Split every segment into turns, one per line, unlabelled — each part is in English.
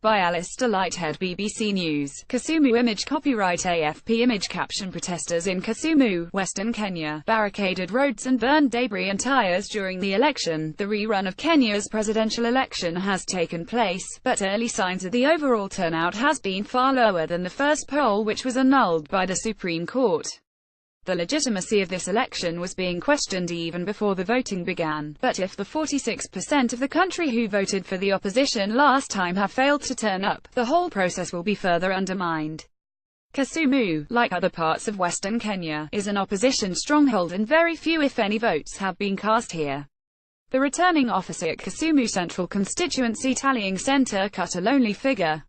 By Alistair Lighthead, BBC News. Kisumu image copyright AFP image caption protesters in Kisumu, Western Kenya, barricaded roads and burned debris and tires during the election. The rerun of Kenya's presidential election has taken place, but early signs of the overall turnout has been far lower than the first poll, which was annulled by the Supreme Court. The legitimacy of this election was being questioned even before the voting began, but if the 46% of the country who voted for the opposition last time have failed to turn up, the whole process will be further undermined. Kisumu, like other parts of Western Kenya, is an opposition stronghold and very few if any votes have been cast here. The returning officer at Kisumu Central Constituency Tallying Centre cut a lonely figure.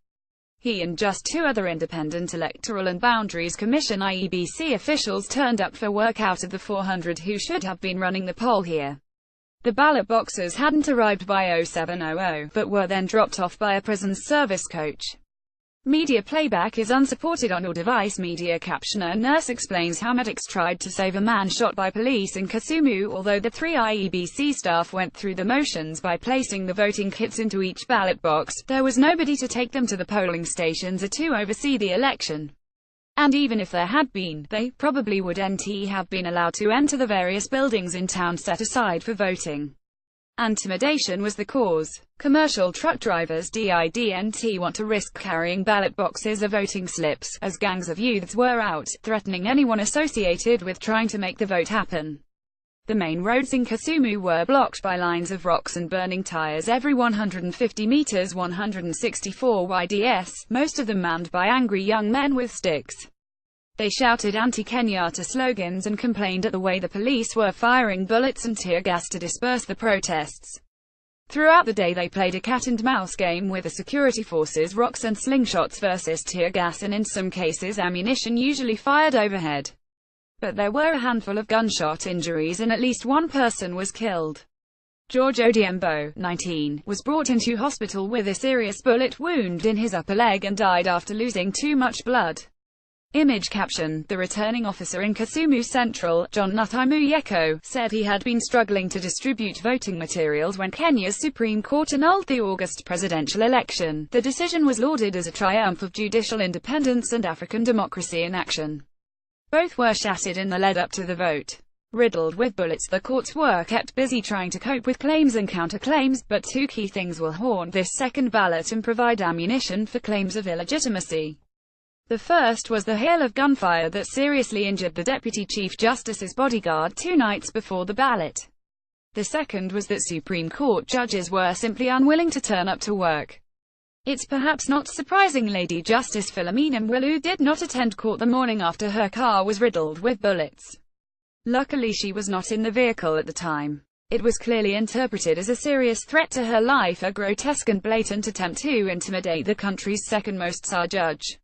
He and just two other independent Electoral and Boundaries Commission (IEBC) officials turned up for work out of the 400 who should have been running the poll here. The ballot boxes hadn't arrived by 0700, but were then dropped off by a prison's service coach. Media playback is unsupported on your device. Media captioner nurse explains how medics tried to save a man shot by police in Kisumu, although the three IEBC staff went through the motions by placing the voting kits into each ballot box. There was nobody to take them to the polling stations or to oversee the election. And even if there had been, they probably wouldn't have been allowed to enter the various buildings in town set aside for voting. Intimidation was the cause. Commercial truck drivers didn't want to risk carrying ballot boxes or voting slips, as gangs of youths were out, threatening anyone associated with trying to make the vote happen. The main roads in Kisumu were blocked by lines of rocks and burning tires every 150 meters, 164 YDS, most of them manned by angry young men with sticks. They shouted anti-Kenyatta slogans and complained at the way the police were firing bullets and tear gas to disperse the protests. Throughout the day they played a cat-and-mouse game with the security forces, rocks and slingshots versus tear gas and in some cases ammunition, usually fired overhead. But there were a handful of gunshot injuries and at least one person was killed. George Odiembo, 19, was brought into hospital with a serious bullet wound in his upper leg and died after losing too much blood. Image caption: the returning officer in Kisumu Central, John Nuthimuyeko, said he had been struggling to distribute voting materials when Kenya's Supreme Court annulled the August presidential election. The decision was lauded as a triumph of judicial independence and African democracy in action. Both were shattered in the lead-up to the vote. Riddled with bullets, the courts were kept busy trying to cope with claims and counterclaims, but two key things will haunt this second ballot and provide ammunition for claims of illegitimacy. The first was the hail of gunfire that seriously injured the Deputy Chief Justice's bodyguard 2 nights before the ballot. The second was that Supreme Court judges were simply unwilling to turn up to work. It's perhaps not surprising Lady Justice Philomena Mwilu did not attend court the morning after her car was riddled with bullets. Luckily she was not in the vehicle at the time. It was clearly interpreted as a serious threat to her life, a grotesque and blatant attempt to intimidate the country's second-most star judge.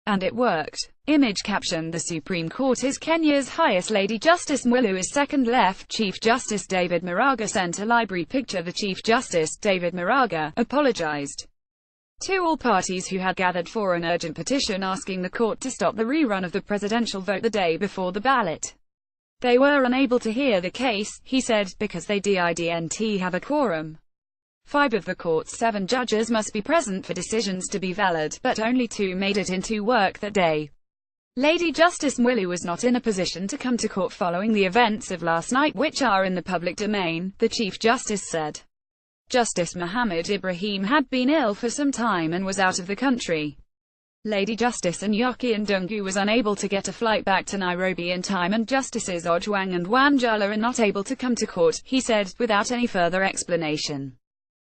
And it worked. Image caption: the Supreme Court is Kenya's highest. Lady Justice Mwilu is second. Left. Chief Justice David Maraga sent a library picture. The Chief Justice, David Maraga, apologized to all parties who had gathered for an urgent petition asking the court to stop the rerun of the presidential vote the day before the ballot. They were unable to hear the case, he said, because they didn't have a quorum. 5 of the court's 7 judges must be present for decisions to be valid, but only 2 made it into work that day. Lady Justice Mwilu was not in a position to come to court following the events of last night, which are in the public domain, the Chief Justice said. Justice Mohammed Ibrahim had been ill for some time and was out of the country. Lady Justice Nyoki Ndungu was unable to get a flight back to Nairobi in time, and Justices Ojwang and Wanjala are not able to come to court, he said, without any further explanation.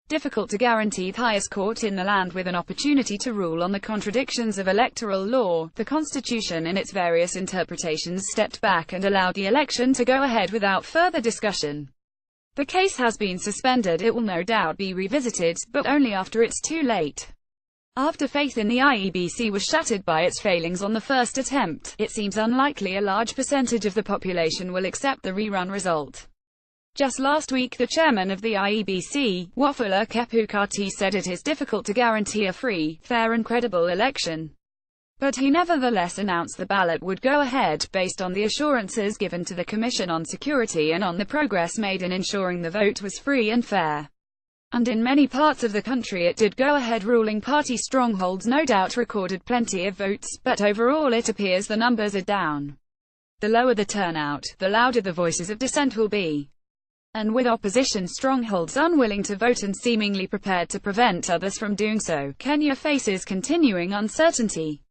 Difficult to guarantee the highest court in the land with an opportunity to rule on the contradictions of electoral law. The Constitution in its various interpretations stepped back and allowed the election to go ahead without further discussion. The case has been suspended. It will no doubt be revisited, but only after it's too late. After faith in the IEBC was shattered by its failings on the first attempt, it seems unlikely a large percentage of the population will accept the rerun result. Just last week the chairman of the IEBC, Wafula Chebukati, said it is difficult to guarantee a free, fair and credible election. But he nevertheless announced the ballot would go ahead, based on the assurances given to the Commission on Security and on the progress made in ensuring the vote was free and fair. And in many parts of the country it did go ahead. Ruling party strongholds no doubt recorded plenty of votes, but overall it appears the numbers are down. The lower the turnout, the louder the voices of dissent will be. And with opposition strongholds unwilling to vote and seemingly prepared to prevent others from doing so, Kenya faces continuing uncertainty.